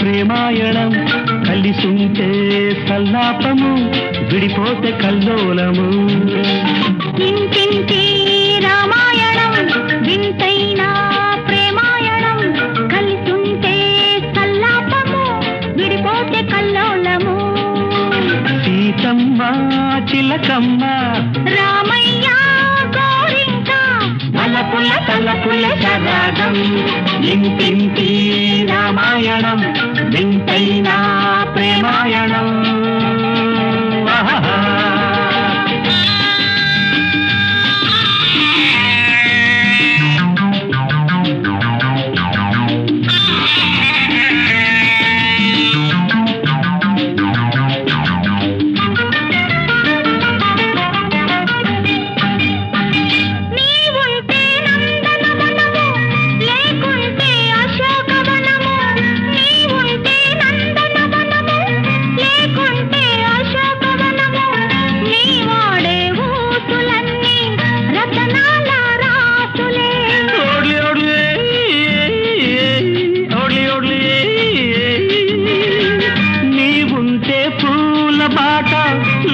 ప్రేమాయణం కలిసుంటే సల్లాపము విడిపోతే కల్లోలము. ఇంటింటి రామాయణం వింతైన ప్రేమాయణం కలిసుంటే సల్లాపము విడిపోతే కల్లోలము. సీతమ్మ చిలకమ్మ రామయ్య గోరింక తలపుల తలపుల సరాగం. ఇంటింటి రామాయణం వింతైన ప్రేమాయణం.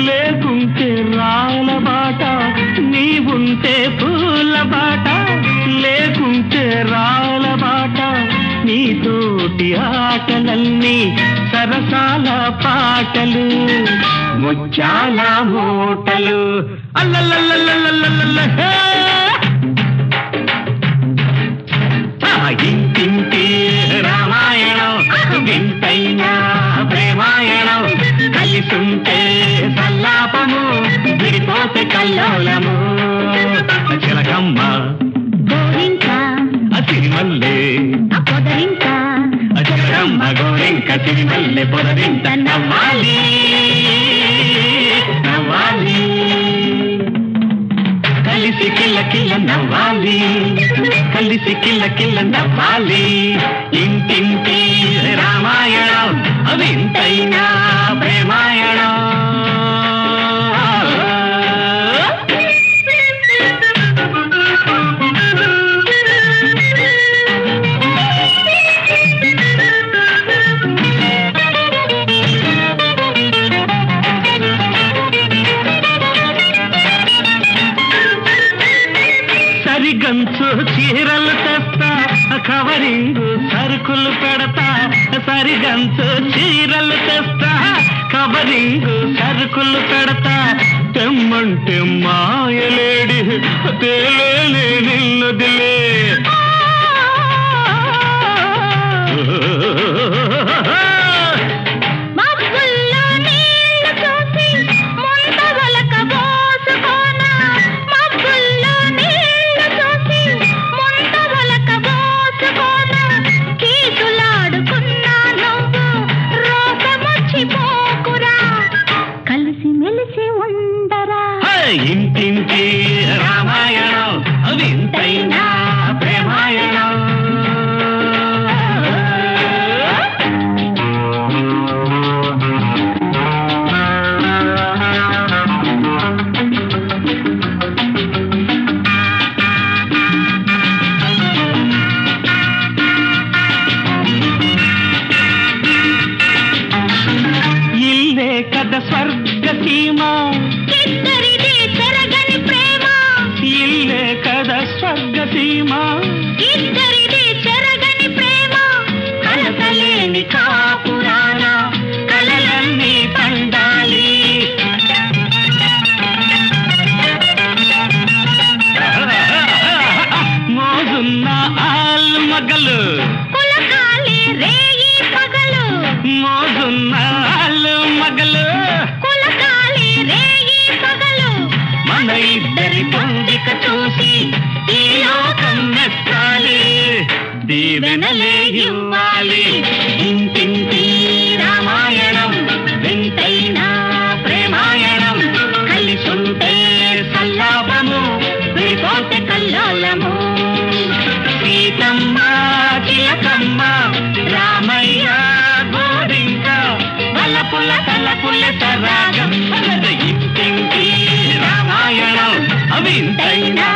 లేకుంటే రాల బాట, నీవుంటే పూల బాట, లేకుంటే రాల బాట. నీతోటి ఆటలన్నీ సరసాల పాటలు, ముచ్చాల మూటలు. అల్లల్లల్లల్లల్లల్ల ఇంటింటి రామాయణం వింతైన ప్రేమాయణం కలిసుంటే సల్లాపము విడిపోతే కల్లోలము. చిలకమ్మ గోరింక సిరిమల్లె పొదరింక, చిలకమ్మ గోరింక సిరిమల్లె పొదరింక. నవ్వాలి నవ్వాలి కలిసి కిల్ల కిల్ల నవ్వాలి, కలిసి కిల్ల కిల్ల నవ్వాలి. ఇంటింటి రామాయణం వింతైన ప్రేమాయణం. సరిగంచు చీరలు తెస్తా, కవరింగు సరుకులు పెడతా. సరిగంచు చీరలు తెస్తా, కవరింగు సరుకులు పెడతా. తెమ్మంటే మాయలేడి తేలేలే నిన్నదిలే. ఇంటింటి రామాయణం వింతైన ప్రేమాయణం. ఇల్లే కథ స్వర్గ సీమ, ఇల్లే కథ స్వర్గ సీమ. ఇద్దరిది చెరగని ప్రేమ, కలతలేని కాపురాన కలలన్నీ పండాలి. మోజున్న ఆల్ మగలు కులకాలి రేయి పగలు, మోజున్న ఆల్ మగలు కులకాలి రేయి పగలు. మన ఇద్దరి పొందిక చూసి ఈ లోకం మెచ్చాలి, దీవెనలే ఇవ్వాలి. ఇంటింటి రామాయణం పులస రాగం ఇంటింటి రామాయణం అవింతైనా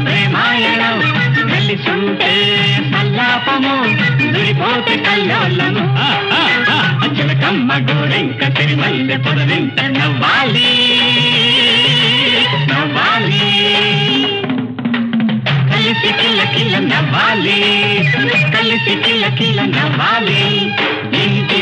ప్రేమాయణం కలిసుంటే సల్లాపము దురిపోతే కల్లోలము చిలకమ్మ గోరెంక తిరుమల్లె పొదవింట నవ్వాలి నవ్వాలి కలిసి కిల్ల కిల్ల నవ్వాలి కలిసి కిల్ల కిల్ల నవ్వాలి ఇంటి